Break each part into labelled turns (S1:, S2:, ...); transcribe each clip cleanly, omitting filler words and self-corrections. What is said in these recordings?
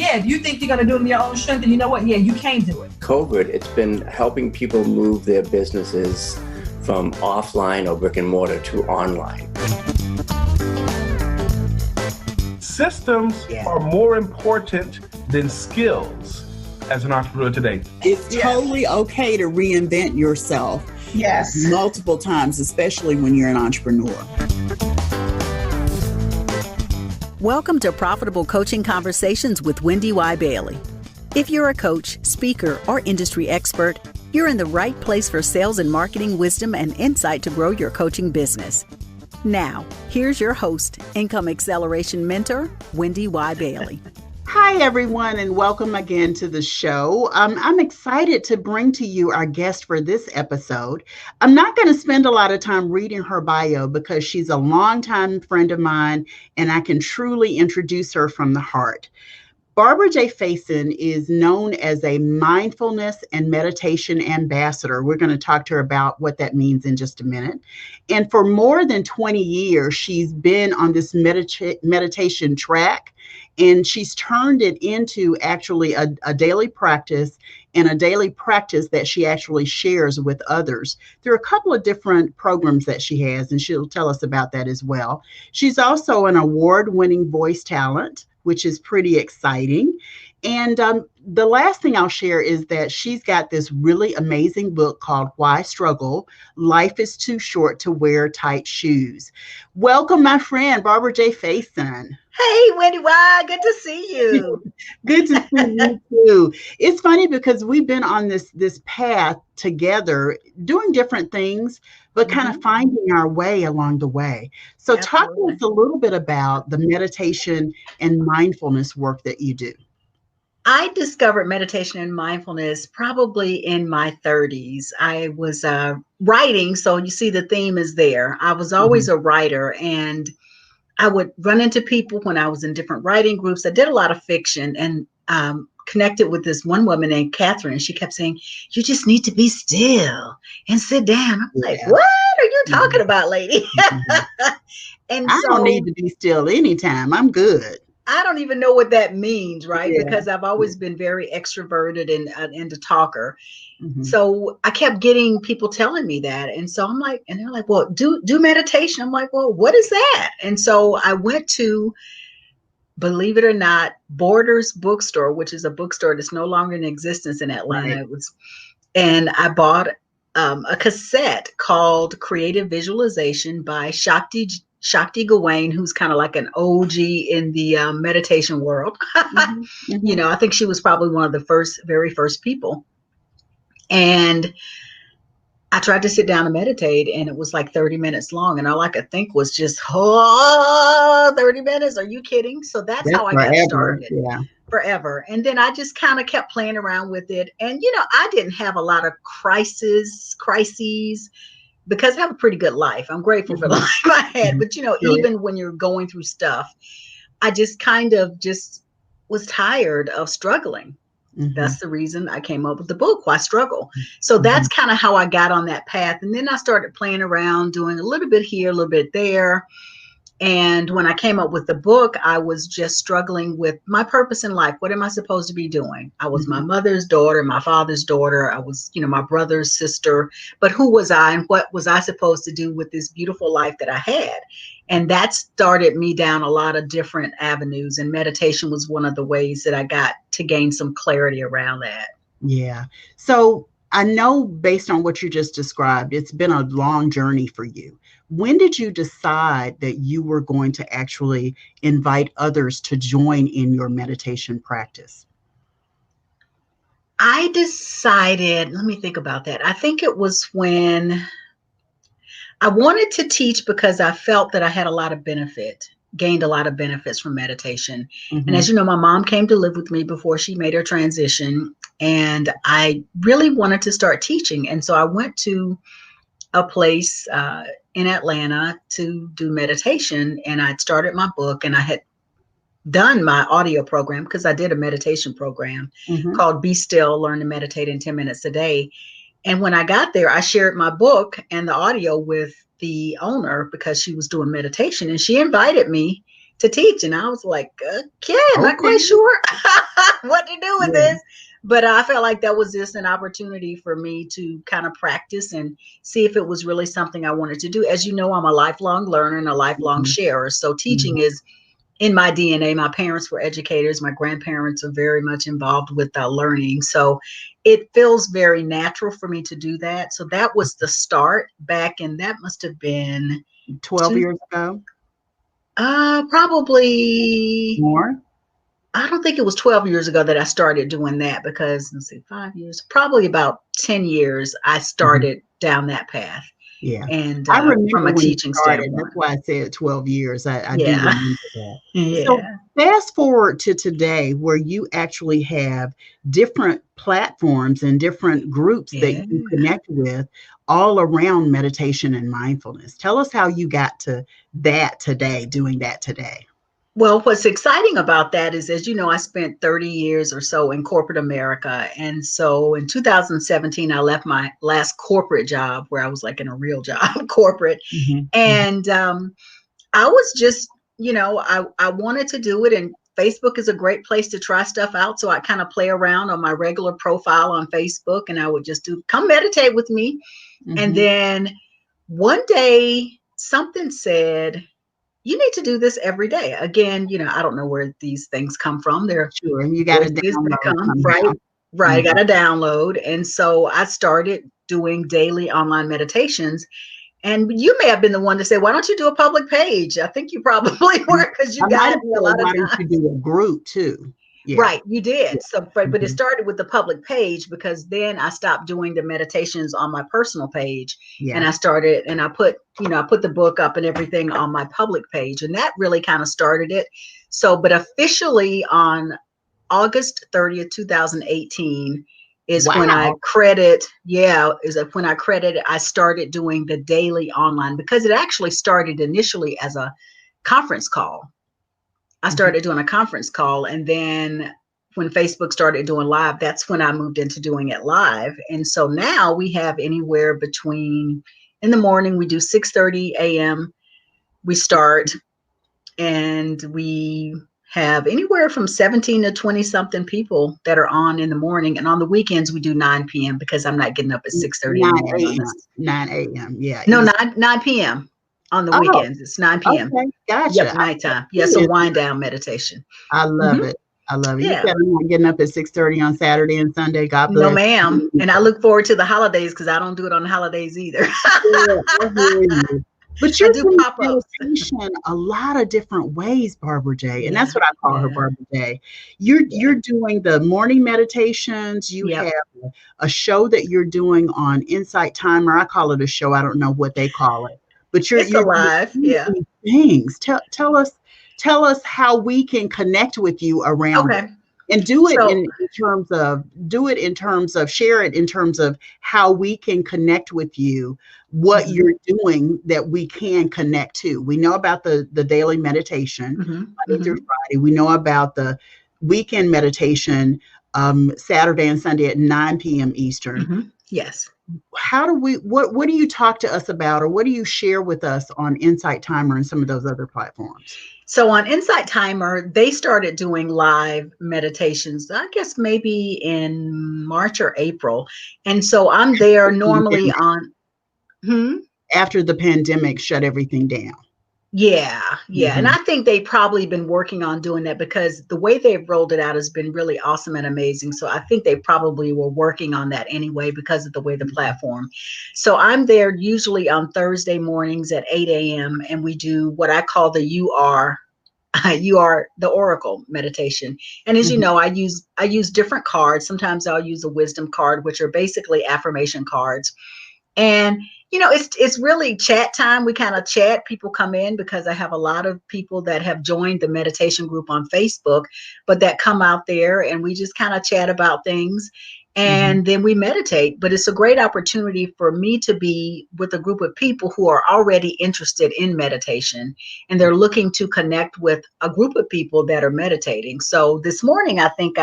S1: yeah, if you think you're going to do it in your own strength, then you know what? Yeah, you can do it.
S2: COVID, it's been helping people move their businesses from offline or brick and mortar to online.
S3: Systems are more important than skills as an entrepreneur today.
S4: It's totally okay to reinvent yourself multiple times, especially when you're an entrepreneur.
S5: Welcome to Profitable Coaching Conversations with Wendy Y. Bailey. If you're a coach, speaker, or industry expert, you're in the right place for sales and marketing wisdom and insight to grow your coaching business. Now, here's your host, Income Acceleration Mentor, Wendy Y. Bailey.
S4: Hi, everyone, and welcome again to the show. I'm excited to bring to you our guest for this episode. I'm not going to spend a lot of time reading her bio because she's a longtime friend of mine, and I can truly introduce her from the heart. Barbara J. Faison is known as a Mindfulness and Meditation Ambassador. We're going to talk to her about what that means in just a minute. And for more than 20 years, she's been on this meditation track, and she's turned it into actually a daily practice, and a daily practice that she actually shares with others through a couple of different programs that she has, and she'll tell us about that as well. She's also an award-winning voice talent, which is pretty exciting. And the last thing I'll share is that she's got this really amazing book called Why Struggle? Life is Too Short to Wear Tight Shoes. Welcome, my friend, Barbara J. Faison.
S6: Hey, Wendy, wow, good to see you.
S4: Good to see you too. It's funny because we've been on this path together, doing different things, but kind of finding our way along the way. So talk to us a little bit about the meditation and mindfulness work that you do.
S6: I discovered meditation and mindfulness probably in my 30s. I was writing, so you see the theme is there. I was always a writer, and I would run into people when I was in different writing groups. I did a lot of fiction, and connected with this one woman named Catherine. And she kept saying, "You just need to be still and sit down." I'm like, "What are you talking about, lady?" And
S4: I don't need to be still anytime. I'm good.
S6: I don't even know what that means, right? Because I've always been very extroverted and a talker. So I kept getting people telling me that. And so I'm like, and they're like, "Well, do meditation." I'm like, "Well, what is that?" And so I went to, believe it or not, Borders Bookstore, which is a bookstore that's no longer in existence in Atlanta. And I bought a cassette called Creative Visualization by Shakti Gawain, who's kind of like an OG in the meditation world. You know, I think she was probably one of the very first people. And I tried to sit down and meditate, and it was like 30 minutes long. And all I could think was just, 30 minutes? Are you kidding? So that's how I got started. Forever. And then I just kind of kept playing around with it. And, you know, I didn't have a lot of crises, because I have a pretty good life. I'm grateful for the life I had. But, you know, even when you're going through stuff, I just kind of just was tired of struggling. That's the reason I came up with the book, Why Struggle? So that's kind of how I got on that path. And then I started playing around, doing a little bit here, a little bit there. And when I came up with the book, I was just struggling with my purpose in life. What am I supposed to be doing? I was my mother's daughter, my father's daughter. I was, you know, my brother's sister. But who was I, and what was I supposed to do with this beautiful life that I had? And that started me down a lot of different avenues. And meditation was one of the ways that I got to gain some clarity around that.
S4: Yeah. So I know, based on what you just described, it's been a long journey for you. When did you decide that you were going to actually invite others to join in your meditation practice?
S6: I decided, let me think about that. I think it was when I wanted to teach, because I felt that I had a lot of gained a lot of benefits from meditation. And as you know, my mom came to live with me before she made her transition, and I really wanted to start teaching. And so I went to a place in Atlanta to do meditation, and I'd started my book, and I had done my audio program, because I did a meditation program called Be Still, Learn to Meditate in 10 Minutes a Day. And when I got there, I shared my book and the audio with the owner, because she was doing meditation, and she invited me to teach. And I was like, okay, I'm not quite sure what to do with this. But I felt like that was just an opportunity for me to kind of practice and see if it was really something I wanted to do. As you know, I'm a lifelong learner and a lifelong sharer. So teaching is in my DNA. My parents were educators. My grandparents are very much involved with learning. So it feels very natural for me to do that. So that was the start back in, that must have been
S4: 12 years ago.
S6: Probably
S4: more.
S6: I don't think it was 12 years ago that I started doing that, because let's see, 5 years, probably about 10 years, I started down that path.
S4: Yeah.
S6: And
S4: I remember
S6: from a
S4: when
S6: teaching standpoint.
S4: That's why I said 12 years. I do
S6: Yeah.
S4: remember that.
S6: Yeah.
S4: So fast forward to today, where you actually have different platforms and different groups that you connect with all around meditation and mindfulness. Tell us how you got to that today, doing that today.
S6: Well, what's exciting about that is, as you know, I spent 30 years or so in corporate America. And so in 2017, I left my last corporate job, where I was like in a real job, corporate. And I was just, I wanted to do it. And Facebook is a great place to try stuff out. So I kind of play around on my regular profile on Facebook, and I would just come meditate with me. And then one day something said, you need to do this every day. Again, I don't know where these things come from. They're
S4: sure, and you got to download,
S6: right. Got to download. And so I started doing daily online meditations. And you may have been the one to say, why don't you do a public page? I think you probably were, because you got me a lot of
S4: why
S6: times.
S4: don't you do a group too?
S6: Yeah. Right, you did. So, but it started with the public page, because then I stopped doing the meditations on my personal page, and I started, and I put the book up and everything on my public page, and that really kind of started it. So, but officially on August 30th, 2018 is when I I started doing the daily online, because it actually started initially as a conference call. I started doing a conference call, and then when Facebook started doing live, that's when I moved into doing it live. And so now we have anywhere between, in the morning, we do 6:30 a.m. we start, and we have anywhere from 17 to 20 something people that are on in the morning. And on the weekends, we do 9 p.m. because I'm not getting up at 6:30 in the morning.
S4: 9 a.m. Yeah.
S6: No, 9 p.m. On the weekends. It's 9 p.m.
S4: Okay, gotcha.
S6: Yep, nighttime. Yes, a wind down meditation.
S4: I love it. I love it. You said I'm not getting up at 6:30 on Saturday and Sunday. God bless.
S6: No, ma'am. And I look forward to the holidays, because I don't do it on the holidays either.
S4: I hear you. But you do meditation a lot of different ways, Barbara J. And that's what I call her, Barbara J. You're doing the morning meditations. You have a show that you're doing on Insight Timer. I call it a show. I don't know what they call it. But you're
S6: alive. Yeah.
S4: Things. Tell us how we can connect with you around it. And do it in terms of share it in terms of how we can connect with you, what you're doing that we can connect to. We know about the daily meditation Monday through Friday. We know about the weekend meditation Saturday and Sunday at 9 p.m. Eastern.
S6: Yes.
S4: How do what do you talk to us about, or what do you share with us on Insight Timer and some of those other platforms?
S6: So on Insight Timer, they started doing live meditations, I guess maybe in March or April. And so I'm there normally on
S4: after the pandemic shut everything down.
S6: Yeah. And I think they've probably been working on doing that, because the way they've rolled it out has been really awesome and amazing. So I think they probably were working on that anyway, because of the way the platform. So I'm there usually on Thursday mornings at 8 a.m. and we do what I call the you are the Oracle meditation. And as you know, I use different cards. Sometimes I'll use a wisdom card, which are basically affirmation cards. And it's really chat time. We kind of chat. People come in, because I have a lot of people that have joined the meditation group on Facebook, but that come out there, and we just kind of chat about things, and then we meditate. But it's a great opportunity for me to be with a group of people who are already interested in meditation, and they're looking to connect with a group of people that are meditating. So this morning, I think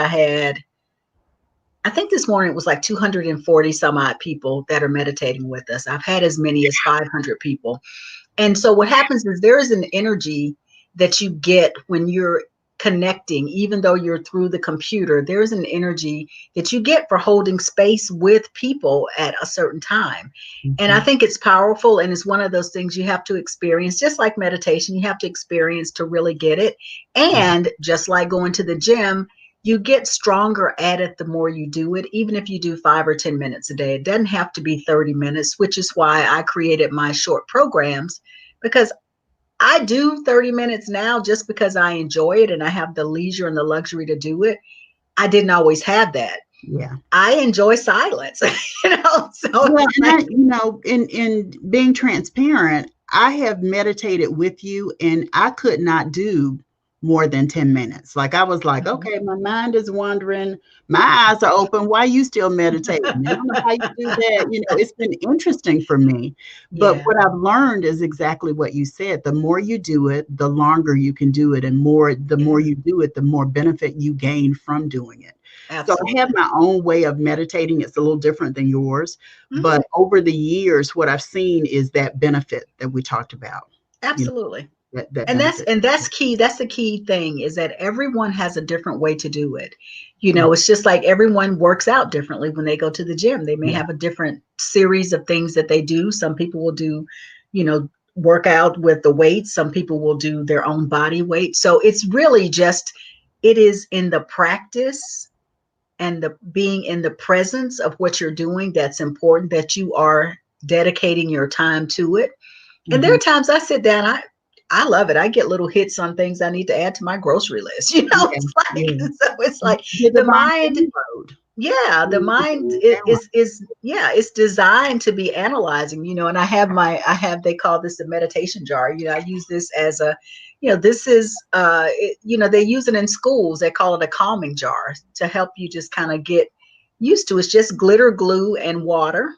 S6: this morning it was like 240 some odd people that are meditating with us. I've had as many as 500 people. And so what happens is there is an energy that you get when you're connecting, even though you're through the computer. There's an energy that you get for holding space with people at a certain time. And I think it's powerful, and it's one of those things you have to experience, just like meditation. You have to experience to really get it. And just like going to the gym, you get stronger at it the more you do it, even if you do 5 or 10 minutes a day. It doesn't have to be 30 minutes, which is why I created my short programs, because I do 30 minutes now just because I enjoy it and I have the leisure and the luxury to do it. I didn't always have that.
S4: Yeah.
S6: I enjoy silence, so
S4: well, in being transparent, I have meditated with you and I could not do more than 10 minutes. Like I was like, okay, my mind is wandering, my eyes are open. Why are you still meditating? I don't know how you do that. It's been interesting for me. But what I've learned is exactly what you said. The more you do it, the longer you can do it. And the more you do it, the more benefit you gain from doing it. Absolutely. So I have my own way of meditating. It's a little different than yours. But over the years, what I've seen is that benefit that we talked about.
S6: Absolutely.
S4: And
S6: that's key. That's the key thing, is that everyone has a different way to do it. It's just like everyone works out differently when they go to the gym. They may have a different series of things that they do. Some people will do, work out with the weights. Some people will do their own body weight. So it's really just, it is in the practice and the being in the presence of what you're doing that's important, that you are dedicating your time to it. And there are times I sit down, I love it. I get little hits on things I need to add to my grocery list. So it's like the mind. Yeah, the mind is it's designed to be analyzing. And they call this the meditation jar. I use this as a, this is they use it in schools. They call it a calming jar to help you just kind of get used to. It's just glitter glue and water.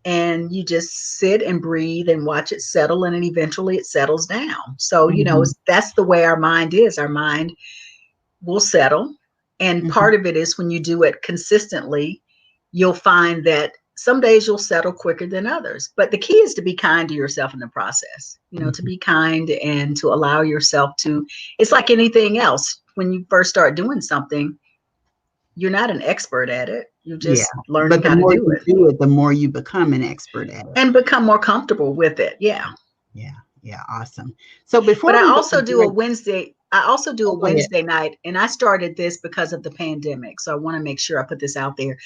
S6: And you just sit and breathe and watch it settle, and then eventually it settles down. So, that's the way our mind is. Our mind will settle. And part of it is when you do it consistently, you'll find that some days you'll settle quicker than others. But the key is to be kind to yourself in the process, to be kind and to allow yourself to, it's like anything else. When you first start doing something, you're not an expert at it. You just learn how to do it.
S4: The more you become an expert at it.
S6: And become more comfortable with it. Yeah.
S4: Yeah. Awesome. So before,
S6: but I also do a Wednesday night, and I started this because of the pandemic. So I want to make sure I put this out there.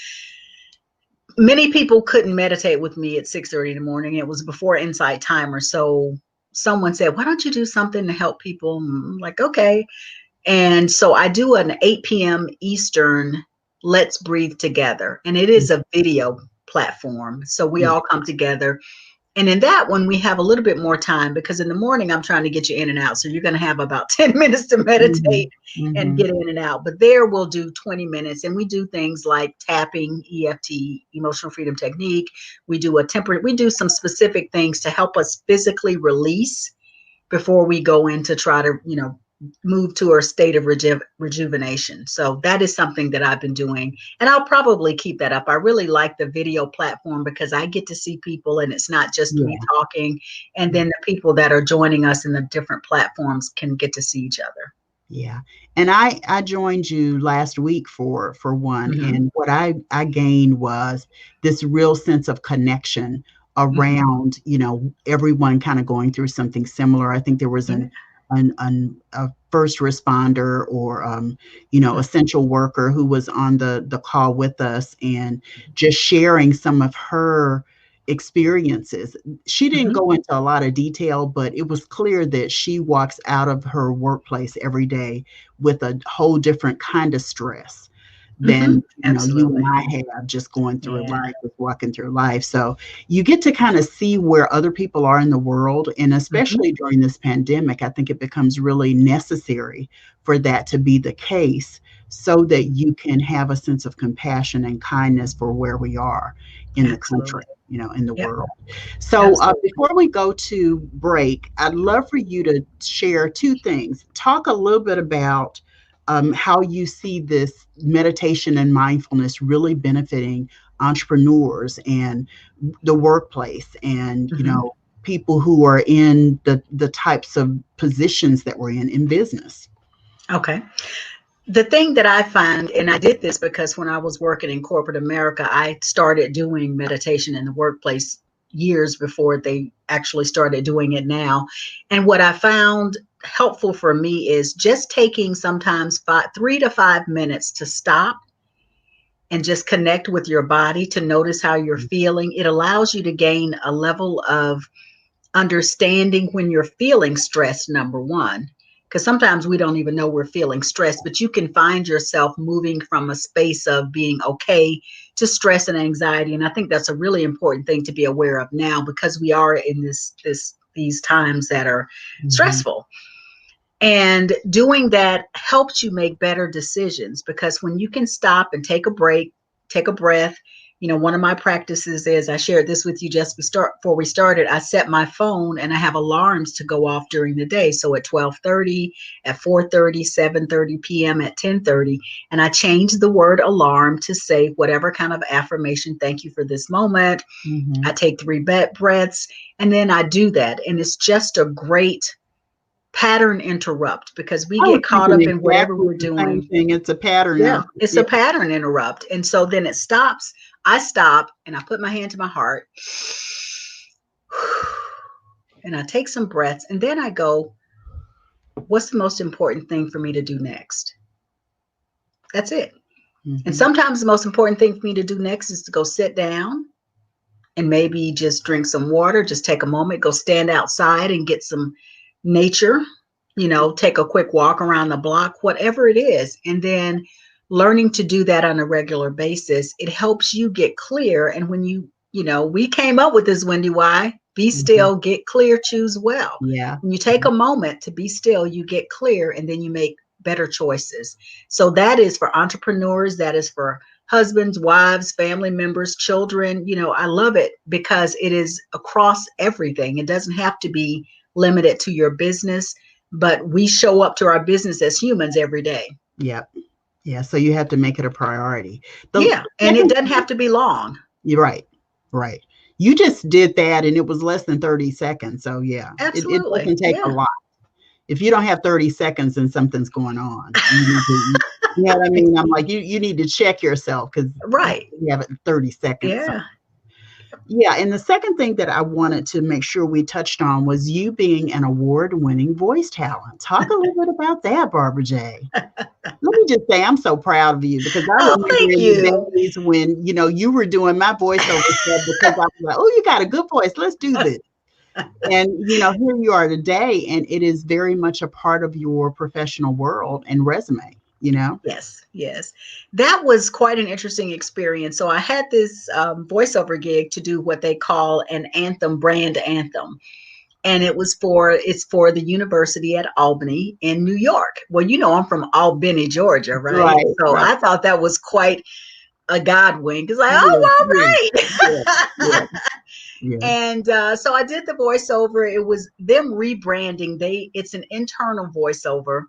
S6: Many people couldn't meditate with me at 6:30 in the morning. It was before Insight Timer. So someone said, why don't you do something to help people? And I'm like, okay. And so I do an 8 p.m. Eastern Let's Breathe Together. And it is a video platform. So we all come together. And in that one, we have a little bit more time, because in the morning, I'm trying to get you in and out. So you're going to have about 10 minutes to meditate and get in and out. But there we'll do 20 minutes. And we do things like tapping, EFT, emotional freedom technique. We do we do some specific things to help us physically release before we go in to try to, move to a state of rejuvenation. So that is something that I've been doing, and I'll probably keep that up. I really like the video platform because I get to see people, and it's not just me talking, and then the people that are joining us in the different platforms can get to see each other.
S4: Yeah. And I joined you last week for one, and what I gained was this real sense of connection around, everyone kind of going through something similar. I think there was a first responder or, essential worker who was on the call with us and just sharing some of her experiences. She didn't go into a lot of detail, but it was clear that she walks out of her workplace every day with a whole different kind of stress than you and I have just going through life, just walking through life. So you get to kind of see where other people are in the world. And especially during this pandemic, I think it becomes really necessary for that to be the case, so that you can have a sense of compassion and kindness for where we are in the country, in the world. So before we go to break, I'd love for you to share two things. Talk a little bit about how you see this meditation and mindfulness really benefiting entrepreneurs and the workplace, and people who are in the types of positions that we're in business?
S6: Okay. The thing that I find, and I did this because when I was working in corporate America, I started doing meditation in the workplace years before they actually started doing it now. And what I found helpful for me is just taking sometimes 3 to 5 minutes to stop and just connect with your body, to notice how you're feeling. It allows you to gain a level of understanding when you're feeling stressed, number one, because sometimes we don't even know we're feeling stressed, but you can find yourself moving from a space of being okay to stress and anxiety. And I think that's a really important thing to be aware of now, because we are in these times that are stressful. And doing that helps you make better decisions, because when you can stop and take a break, take a breath. One of my practices is, I shared this with you just before we started, I set my phone and I have alarms to go off during the day. So at 12:30, at 4:30, 7:30 p.m., at 10:30, and I change the word alarm to say whatever kind of affirmation, thank you for this moment. I take 3 breaths, and then I do that. And it's just a great pattern interrupt, because we get caught up in whatever we're doing.
S4: Same thing. It's a pattern.
S6: Yeah, it's a pattern interrupt. And so then it stops. I stop and I put my hand to my heart and I take some breaths, and then I go, what's the most important thing for me to do next? That's it. And sometimes the most important thing for me to do next is to go sit down and maybe just drink some water, just take a moment, go stand outside and get some nature, take a quick walk around the block, whatever it is. And then learning to do that on a regular basis, it helps you get clear. And when we came up with this, Wendy, why? Be still, get clear, choose well.
S4: Yeah.
S6: When you take a moment to be still, you get clear, and then you make better choices. So that is for entrepreneurs, that is for husbands, wives, family members, children. I love it because it is across everything. It doesn't have to be limited to your business, but we show up to our business as humans every day.
S4: Yeah. Yeah. So you have to make it a priority.
S6: And it doesn't have to be long.
S4: You're right. Right. You just did that and it was less than 30 seconds. So yeah,
S6: absolutely.
S4: It doesn't take a lot. If you don't have 30 seconds, then something's going on. You know what I mean? I'm like, you need to check yourself, because you have it in 30 seconds.
S6: Yeah.
S4: So. Yeah. And the second thing that I wanted to make sure we touched on was you being an award-winning voice talent. Talk a little bit about that, Barbara J. Let me just say, I'm so proud of you, because I remember in the days when, you were doing my voiceover stuff, because I was like, oh, you got a good voice. Let's do this. And, here you are today, and it is very much a part of your professional world and resume.
S6: Yes. That was quite an interesting experience. So I had this voiceover gig to do what they call an anthem, brand anthem. And it's for the University at Albany in New York. Well, I'm from Albany, Georgia, right? So I thought that was quite a God wink. It's like, all right. Yeah. And so I did the voiceover. It was them rebranding. It's an internal voiceover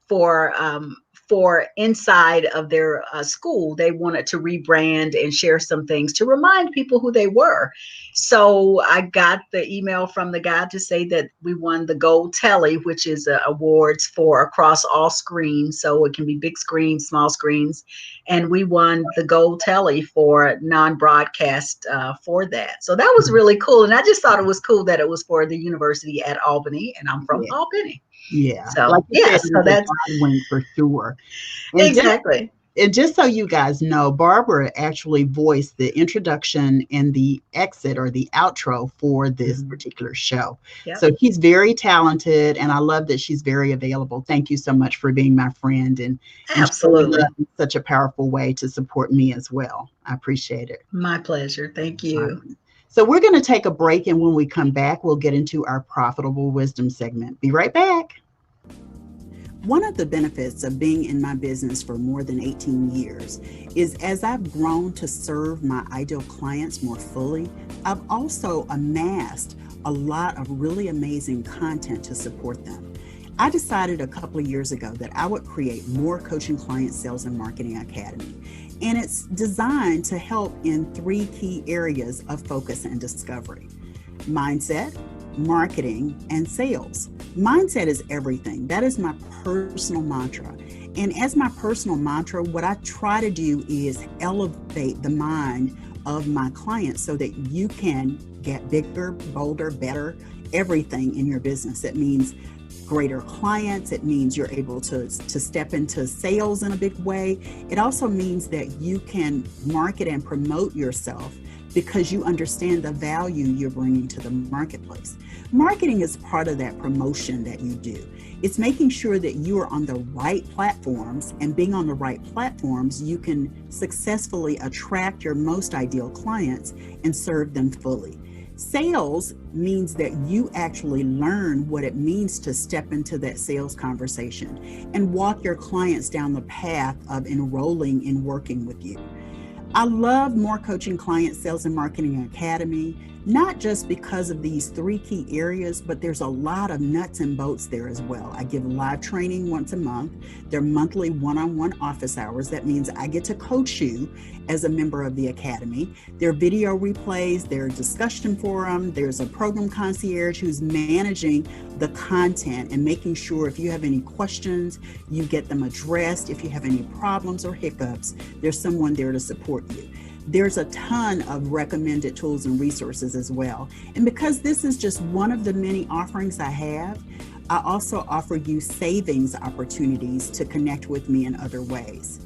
S6: for inside of their school. They wanted to rebrand and share some things to remind people who they were. So I got the email from the guy to say that we won the Gold Telly, which is awards for across all screens. So it can be big screens, small screens. And we won the Gold Telly for non-broadcast for that. So that was really cool. And I just thought it was cool that it was for the University at Albany, and I'm from Albany.
S4: Yeah.
S6: So so that's
S4: win for sure. And
S6: exactly.
S4: Just so you guys know, Barbara actually voiced the introduction and the exit or the outro for this particular show. Yep. So she's very talented, and I love that she's very available. Thank you so much for being my friend and
S6: absolutely
S4: such a powerful way to support me as well. I appreciate it.
S6: My pleasure. Thank you.
S4: So we're going to take a break, and when we come back, we'll get into our Profitable Wisdom segment. Be right back. One of the benefits of being in my business for more than 18 years is, as I've grown to serve my ideal clients more fully, I've also amassed a lot of really amazing content to support them. I decided a couple of years ago that I would create More Coaching Client Sales and Marketing Academy. And it's designed to help in 3 key areas of focus and discovery: mindset,
S5: marketing, and sales. Mindset is everything. That is my personal mantra. And as my personal mantra, what I try to do is elevate the mind of my clients so that you can get bigger, bolder, better, everything in your business. It means greater clients. It means you're able to step into sales in a big way. It also means that you can market and promote yourself because you understand the value you're bringing to the marketplace. Marketing is part of that promotion that you do. It's making sure that you are on the right platforms, and being on the right platforms, you can successfully attract your most ideal clients and serve them fully. Sales means that you actually learn what it means to step into that sales conversation and walk your clients down the path of enrolling in working with you. I love More Coaching Client Sales and Marketing Academy, not just because of these 3 key areas, but there's a lot of nuts and bolts there as well. I give live training once a month. They're monthly one-on-one office hours. That means I get to coach you as a member of the Academy. There are video replays, there are discussion forum, there's a program concierge who's managing the content and making sure if you have any questions, you get them addressed. If you have any problems or hiccups, there's someone there to support you. There's a ton of recommended tools and resources as well. And because this is just one of the many offerings I have, I also offer you savings opportunities to connect with me in other ways.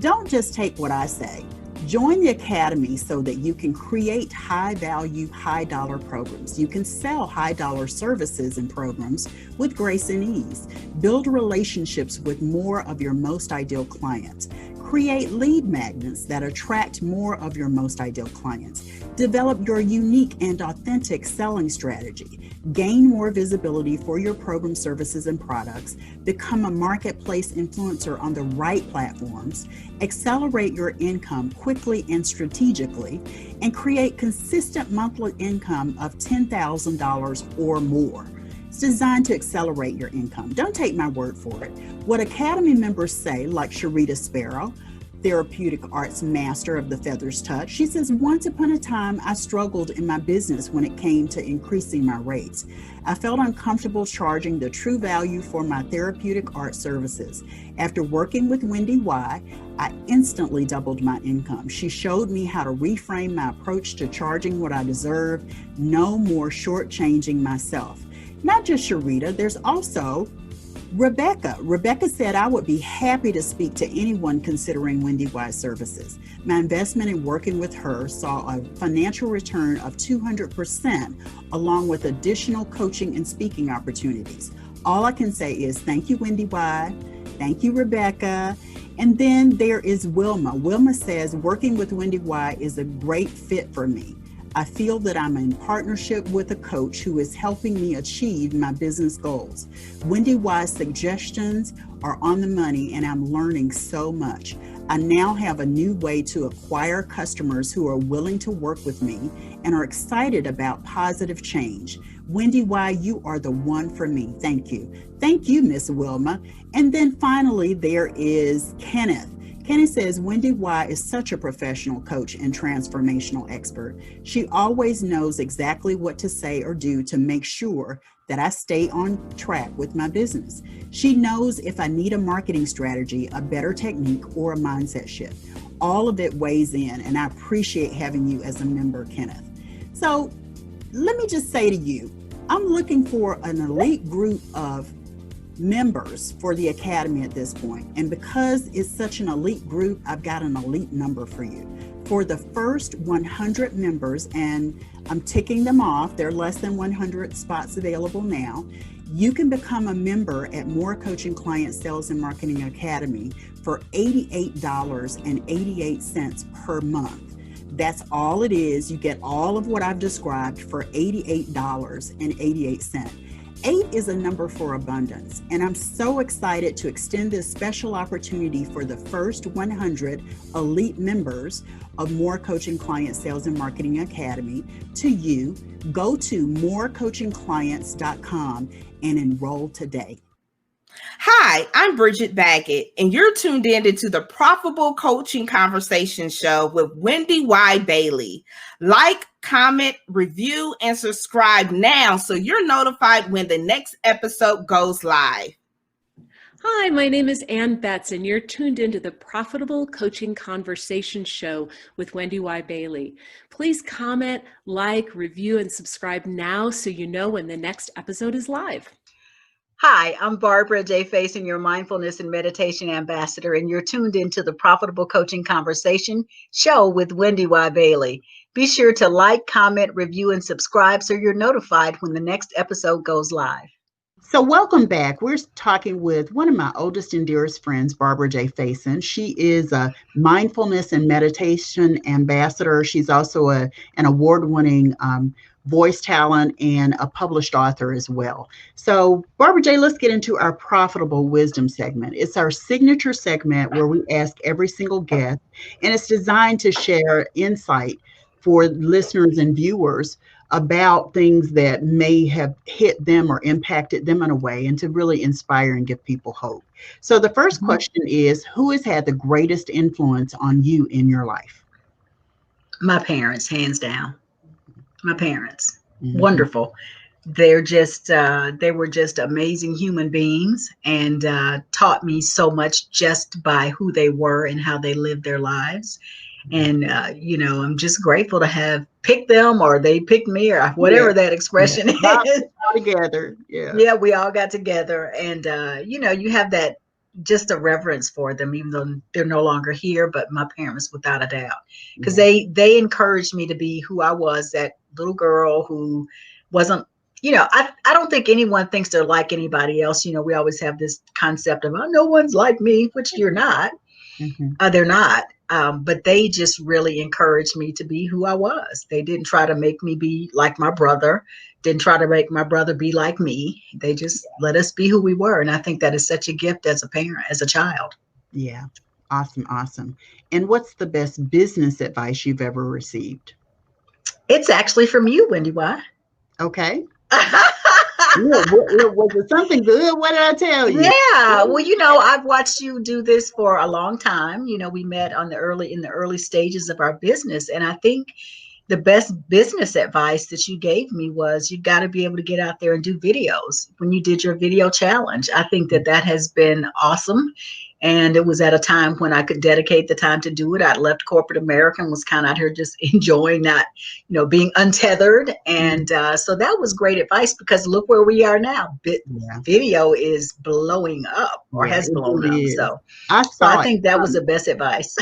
S5: Don't just take what I say. Join the Academy so that you can create high-value, high-dollar programs. You can sell high-dollar services and programs with grace and ease. Build relationships with more of your most ideal clients. Create lead magnets that attract more of your most ideal clients. Develop your unique and authentic selling strategy. Gain more visibility for your program services and products. Become a marketplace influencer on the right platforms. Accelerate your income quickly and strategically. And create consistent monthly income of $10,000 or more. It's designed to accelerate your income. Don't take my word for it. What Academy members say, like Sharita Sparrow, therapeutic arts master of the Feathers Touch, she says, once upon a time, I struggled in my business when it came to increasing my rates. I felt uncomfortable charging the true value for my therapeutic art services. After working with Wendy Y, I instantly doubled my income. She showed me how to reframe my approach to charging what I deserve, no more shortchanging myself. Not just Sharita, there's also Rebecca. Rebecca said, I would be happy to speak to anyone considering Wendy Y's services. My investment in working with her saw a financial return of 200%, along with additional coaching and speaking opportunities. All I can say is thank you, Wendy Y. Thank you, Rebecca. And then there is Wilma. Wilma says, working with Wendy Y is a great fit for me. I feel that I'm in partnership with a coach who is helping me achieve my business goals. Wendy Y's suggestions are on the money, and I'm learning so much. I now have a new way to acquire customers who are willing to work with me and are excited about positive change. Wendy Y, you are the one for me. Thank you. Thank you, Miss Wilma. And then finally, there is Kenneth. Kenneth says, Wendy Y is such a professional coach and transformational expert. She always knows exactly what to say or do to make sure that I stay on track with my business. She knows if I need a marketing strategy, a better technique, or a mindset shift. All of it weighs in, and I appreciate having you as a member, Kenneth. So let me just say to you, I'm looking for an elite group of members for the Academy at this point. And because it's such an elite group, I've got an elite number for you. For the first 100 members, and I'm ticking them off, there are less than 100 spots available now, you can become a member at More Coaching Client Sales and Marketing Academy for $88.88 per month. That's all it is. You get all of what I've described for $88.88. 8 is a number for abundance, and I'm so excited to extend this special opportunity for the first 100 elite members of More Coaching Client Sales and Marketing Academy to you. Go to morecoachingclients.com and enroll today.
S7: Hi, I'm Bridget Baggett, and you're tuned into the Profitable Coaching Conversation Show with Wendy Y. Bailey. Like, comment, review, and subscribe now so you're notified when the next episode goes live.
S8: Hi, my name is Ann Betts, and you're tuned into the Profitable Coaching Conversation Show with Wendy Y. Bailey. Please comment, like, review, and subscribe now so you know when the next episode is live.
S6: Hi, I'm Barbara J. Faison, your Mindfulness and Meditation Ambassador, and you're tuned into the Profitable Coaching Conversation Show with Wendy Y. Bailey. Be sure to like, comment, review, and subscribe so you're notified when the next episode goes live.
S4: So welcome back. We're talking with one of my oldest and dearest friends, Barbara J. Faison. She is a Mindfulness and Meditation Ambassador. She's also an award-winning voice talent and a published author as well. So Barbara J., let's get into our Profitable Wisdom segment. It's our signature segment where we ask every single guest, and it's designed to share insight for listeners and viewers about things that may have hit them or impacted them in a way, and to really inspire and give people hope. So the first question is, who has had the greatest influence on you in your life?
S6: My parents, hands down. My parents. Wonderful. They were just amazing human beings, and taught me so much just by who they were and how they lived their lives. And, I'm just grateful to have picked them, or they picked me, or whatever that expression is.
S4: All together.
S6: Yeah, we all got together. And, you have that just a reverence for them, even though they're no longer here, but my parents, without a doubt, because they encouraged me to be who I was, that little girl who wasn't, I don't think anyone thinks they're like anybody else. We always have this concept of, oh, no one's like me, which you're not. They're not. But they just really encouraged me to be who I was. They didn't try to make me be like my brother, didn't try to make my brother be like me. They just let us be who we were. And I think that is such a gift as a parent, as a child.
S4: Yeah. Awesome. And what's the best business advice you've ever received?
S6: It's actually from you, Wendy Y.
S4: Okay. Was it something good? What did I tell you?
S6: Yeah. Well, I've watched you do this for a long time. We met in the early stages of our business. And I think the best business advice that you gave me was, you got to be able to get out there and do videos. When you did your video challenge, I think that has been awesome. And it was at a time when I could dedicate the time to do it. I left corporate America and was kind of out here just enjoying that, being untethered. And so that was great advice, because look where we are now. Video is blowing up, or has blown up. So I think that was the best advice.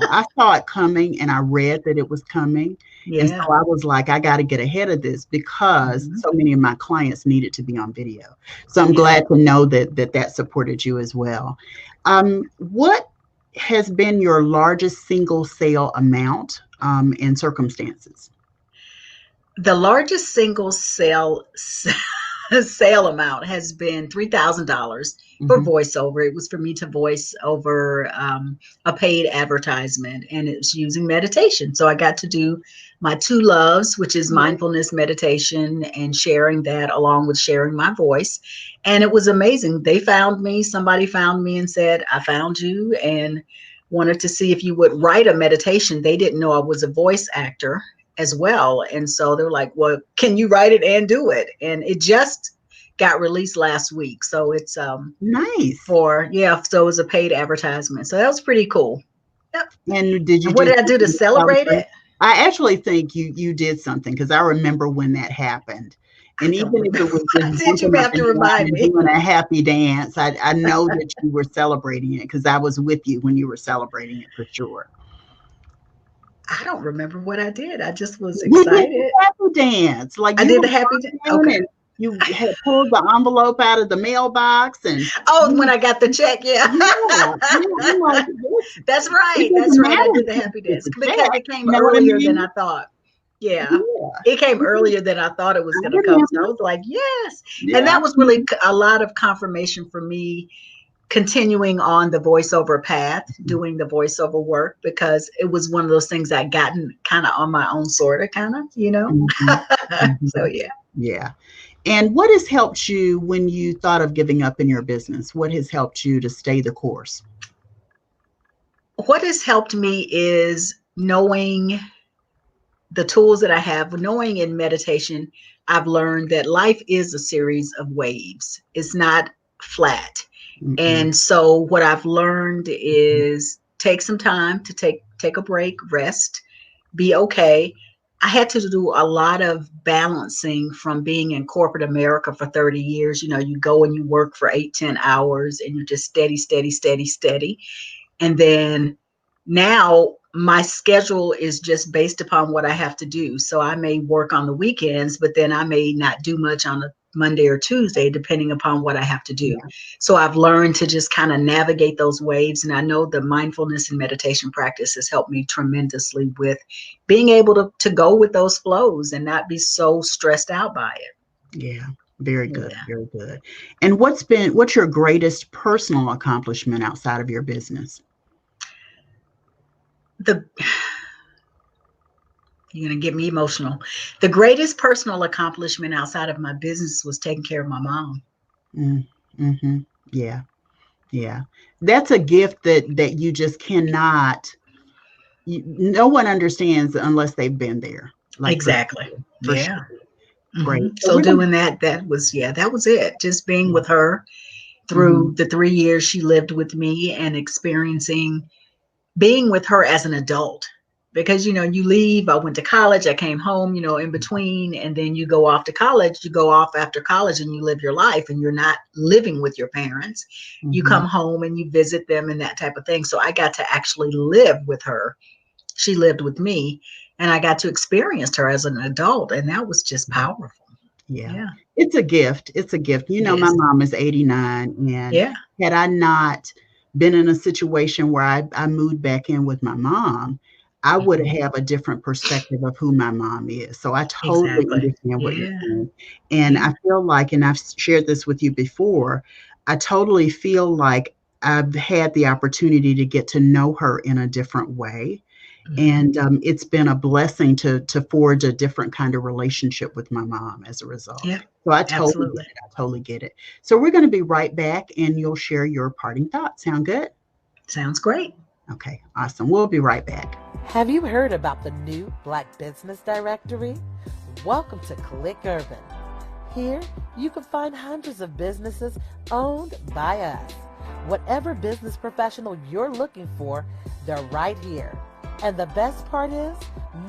S4: I saw it coming, and I read that it was coming. And so I was like, I got to get ahead of this, because so many of my clients needed to be on video. So I'm glad to know that supported you as well. What has been your largest single sale amount and circumstances?
S6: The largest single sale amount has been $3,000 for voiceover. It was for me to voice over a paid advertisement, and it's using meditation. So I got to do my two loves, which is mindfulness, meditation, and sharing that along with sharing my voice. And it was amazing. Somebody found me and said, I found you, and wanted to see if you would write a meditation. They didn't know I was a voice actor as well. And so they were like, well, can you write it and do it? And it just got released last week. So it's
S4: nice.
S6: So it was a paid advertisement. So that was pretty cool. Yep.
S4: And what
S6: did I do to celebrate it?
S4: I actually think you did something, because I remember when that happened. And even if it was just
S6: you have to remind me,
S4: doing a happy dance, I know that you were celebrating it, because I was with you when you were celebrating it, for sure.
S6: I don't remember what I did. I just was excited.
S4: You did the happy dance.
S6: I did the happy dance. Okay.
S4: You had pulled the envelope out of the mailbox, and
S6: when I got the check, that's right. That's right. I did the happy dance, because it came earlier than I thought. Yeah, it came earlier than I thought it was going to come. So I was like, yes. And that was really a lot of confirmation for me, continuing on the voiceover path, doing the voiceover work, because it was one of those things I'd gotten kind of on my own, So
S4: yeah. And what has helped you when you thought of giving up in your business? What has helped you to stay the course?
S6: What has helped me is knowing the tools that I have, knowing in meditation, I've learned that life is a series of waves. It's not flat.
S4: Mm-hmm.
S6: And so what I've learned is take some time to take a break, rest, be okay. I had to do a lot of balancing from being in corporate America for 30 years. You know, you go and you work for 8-10 hours and you're just steady, steady, steady, steady. And then now my schedule is just based upon what I have to do. So I may work on the weekends, but then I may not do much on a Monday or Tuesday, depending upon what I have to do. Yeah. So I've learned to just kind of navigate those waves. And I know the mindfulness and meditation practice has helped me tremendously with being able to go with those flows and not be so stressed out by it.
S4: Yeah. Very good. Yeah. Very good. And what's your greatest personal accomplishment outside of your business?
S6: You're going to get me emotional. The greatest personal accomplishment outside of my business was taking care of my mom.
S4: Mm-hmm. Yeah. Yeah. That's a gift that you just cannot, no one understands unless they've been there.
S6: Like exactly.
S4: For
S6: yeah.
S4: Sure.
S6: Mm-hmm.
S4: Great.
S6: So doing that was it. Just being with her through the 3 years she lived with me and experiencing being with her as an adult, because, you know, you leave, I went to college, I came home, you know, in between, and then you go off to college, you go off after college and you live your life and you're not living with your parents. Mm-hmm. You come home and you visit them and that type of thing. So I got to actually live with her. She lived with me and I got to experience her as an adult. And that was just powerful.
S4: Yeah. It's a gift. It's a gift. You know, my mom is 89 and had I not been in a situation where I moved back in with my mom, I would have a different perspective of who my mom is. So I totally understand what you're saying. And I feel like, and I've shared this with you before, I totally feel like I've had the opportunity to get to know her in a different way. And it's been a blessing to forge a different kind of relationship with my mom as a result. Yeah, so I totally get it. So we're going to be right back and you'll share your parting thoughts. Sound good?
S6: Sounds great.
S4: Okay, awesome. We'll be right back.
S9: Have you heard about the new Black Business Directory? Welcome to Click Urban. Here, you can find hundreds of businesses owned by us. Whatever business professional you're looking for, they're right here. And the best part is,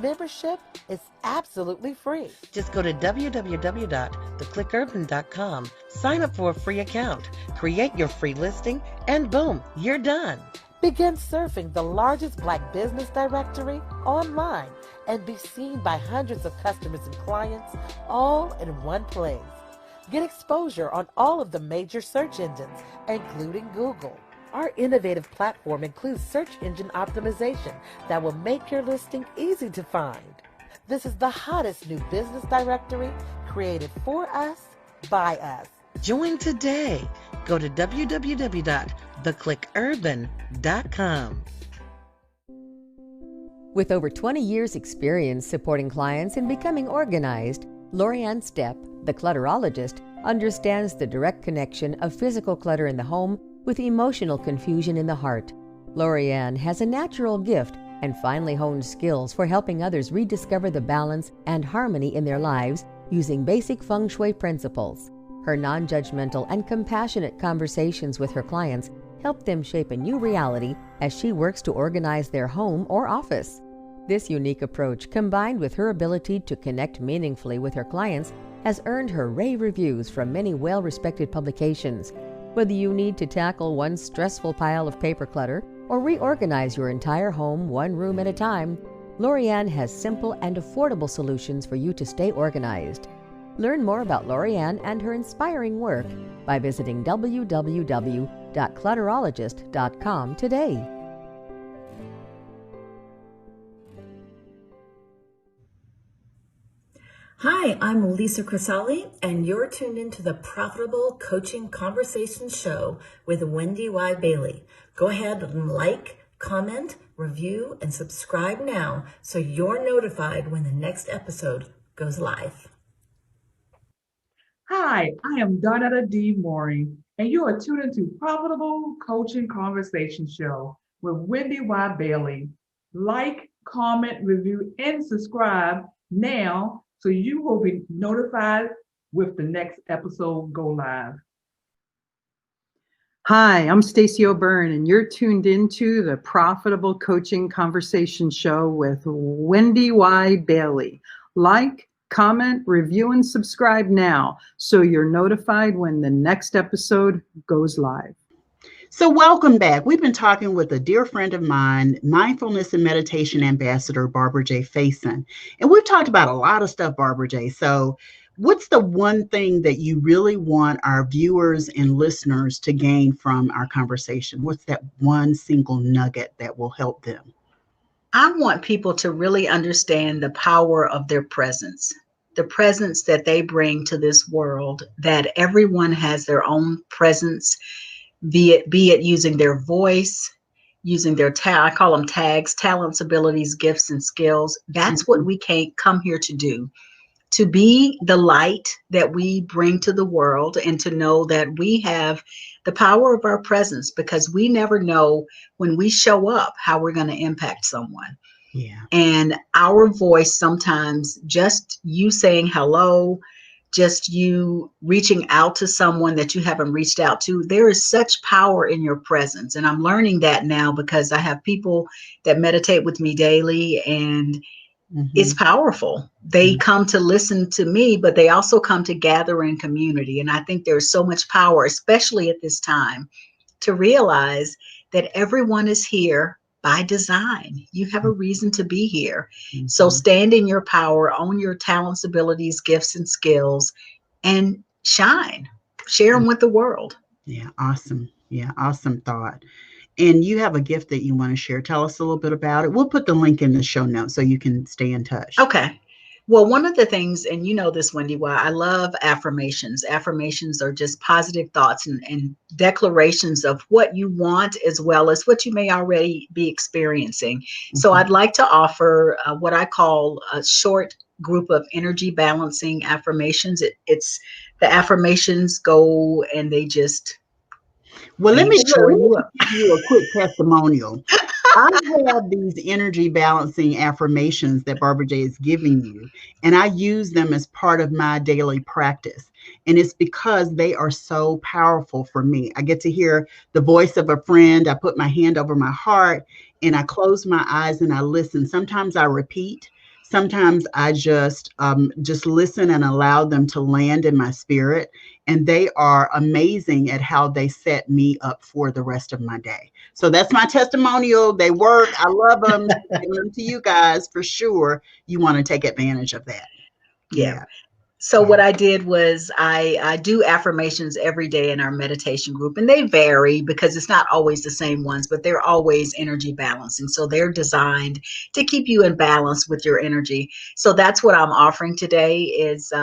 S9: membership is absolutely free. Just go to www.theclickurban.com, sign up for a free account, create your free listing, and boom, you're done. Begin surfing the largest Black business directory online and be seen by hundreds of customers and clients all in one place. Get exposure on all of the major search engines, including Google. Our innovative platform includes search engine optimization that will make your listing easy to find. This is the hottest new business directory created for us, by us. Join today. Go to www.theclickurban.com.
S10: With over 20 years' experience supporting clients in becoming organized, Lorianne Stepp, the clutterologist, understands the direct connection of physical clutter in the home with emotional confusion in the heart. Lorianne has a natural gift and finely honed skills for helping others rediscover the balance and harmony in their lives using basic feng shui principles. Her non-judgmental and compassionate conversations with her clients help them shape a new reality as she works to organize their home or office. This unique approach, combined with her ability to connect meaningfully with her clients, has earned her rave reviews from many well-respected publications. Whether you need to tackle one stressful pile of paper clutter or reorganize your entire home one room at a time, Lorianne has simple and affordable solutions for you to stay organized. Learn more about Lorianne and her inspiring work by visiting www.clutterologist.com today.
S11: Hi, I'm Lisa Crisali, and you're tuned into the Profitable Coaching Conversation Show with Wendy Y. Bailey. Go ahead and like, comment, review, and subscribe now so you're notified when the next episode goes live.
S1: Hi, I am Darnetta D. Mooring, and you are tuned into Profitable Coaching Conversation Show with Wendy Y. Bailey. like, comment, review, and subscribe now so you will be notified with the next episode go live.
S12: Hi, I'm Stacey O'Byrne, and you're tuned into the Profitable Coaching Conversation Show with Wendy Y. Bailey. Like, comment, review, and subscribe now so you're notified when the next episode goes live.
S4: So welcome back. We've been talking with a dear friend of mine, Mindfulness and Meditation Ambassador, Barbara J. Faison. And we've talked about a lot of stuff, Barbara J. So what's the one thing that you really want our viewers and listeners to gain from our conversation? What's that one single nugget that will help them?
S6: I want people to really understand the power of their presence, the presence that they bring to this world, that everyone has their own presence, be it using their voice, using their I call them tags, talents, abilities, gifts, and skills. That's what we can't come here to do, to be the light that we bring to the world, and to know that we have the power of our presence, because we never know when we show up how we're going to impact someone.
S4: Yeah.
S6: And our voice, sometimes just you saying hello, just you reaching out to someone that you haven't reached out to, there is such power in your presence. And I'm learning that now because I have people that meditate with me daily, and it's powerful. They come to listen to me, but they also come to gather in community. And I think there's so much power, especially at this time, to realize that everyone is here by design. You have a reason to be here. So stand in your power, own your talents, abilities, gifts, and skills, and shine. Share them with the world.
S4: Yeah, awesome. Yeah, awesome thought. And you have a gift that you want to share. Tell us a little bit about it. We'll put the link in the show notes so you can stay in touch.
S6: Okay. Well, one of the things, and you know this, Wendy, why I love affirmations. Affirmations are just positive thoughts and declarations of what you want, as well as what you may already be experiencing. So I'd like to offer what I call a short group of energy balancing affirmations. It's the affirmations go and they just...
S4: Well, let me give you a quick testimonial. I have these energy balancing affirmations that Barbara J is giving you, and I use them as part of my daily practice. And it's because they are so powerful for me. I get to hear the voice of a friend. I put my hand over my heart and I close my eyes and I listen. Sometimes I repeat. Sometimes I just listen and allow them to land in my spirit. And they are amazing at how they set me up for the rest of my day. So that's my testimonial. They work. I love them. Give them to you guys for sure. You want to take advantage of that.
S6: Yeah. So what I did was I do affirmations every day in our meditation group, and they vary because it's not always the same ones, but they're always energy balancing. So they're designed to keep you in balance with your energy. So that's what I'm offering today is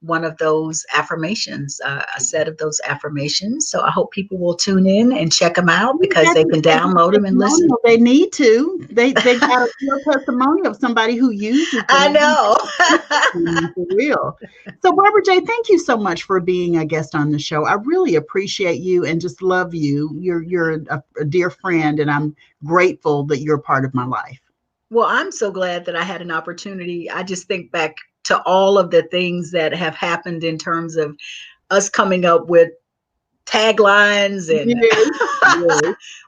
S6: one of those affirmations, a set of those affirmations. So I hope people will tune in and check them out because they can download them and listen.
S4: They need to. They got a real testimonial of somebody who uses them.
S6: I know.
S4: For real. So Barbara J, thank you so much for being a guest on the show. I really appreciate you and just love you. You're a dear friend, and I'm grateful that you're a part of my life.
S6: Well, I'm so glad that I had an opportunity. I just think back to all of the things that have happened in terms of us coming up with taglines, and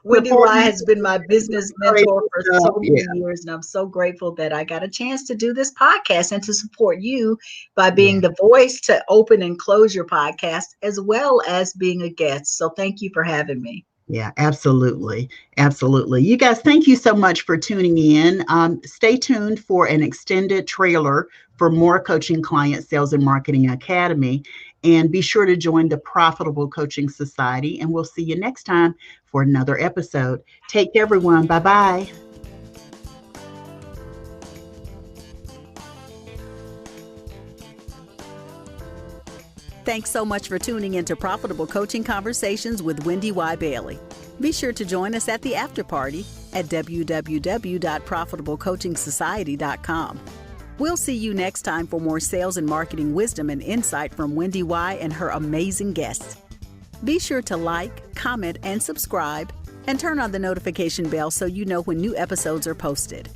S6: Wendy Y has been my business mentor for so many years, and I'm so grateful that I got a chance to do this podcast and to support you by being the voice to open and close your podcast, as well as being a guest. So thank you for having me.
S4: Yeah, absolutely. Absolutely. You guys, thank you so much for tuning in. Stay tuned for an extended trailer for more Coaching Client Sales and Marketing Academy. And be sure to join the Profitable Coaching Society. And we'll see you next time for another episode. Take care, everyone. Bye-bye.
S5: Thanks so much for tuning into Profitable Coaching Conversations with Wendy Y. Bailey. Be sure to join us at the after party at www.profitablecoachingsociety.com. We'll see you next time for more sales and marketing wisdom and insight from Wendy Y. and her amazing guests. Be sure to like, comment, and subscribe And turn on the notification bell so you know when new episodes are posted.